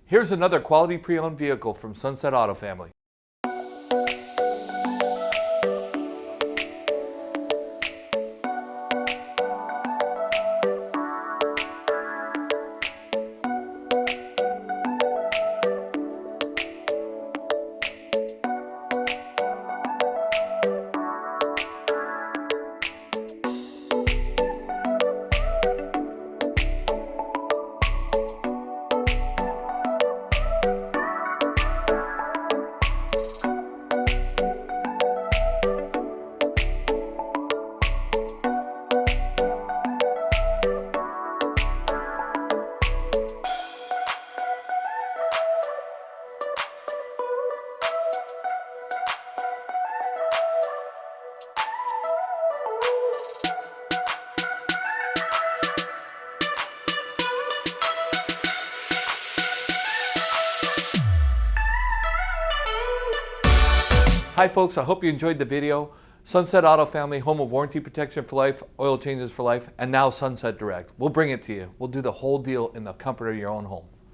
Here's another quality pre-owned vehicle from Sunset Auto Family. Hi folks, I hope you enjoyed the video. Sunset Auto Family, home of warranty protection for life, oil changes for life, and now Sunset Direct. We'll bring it to you. We'll do the whole deal in the comfort of your own home.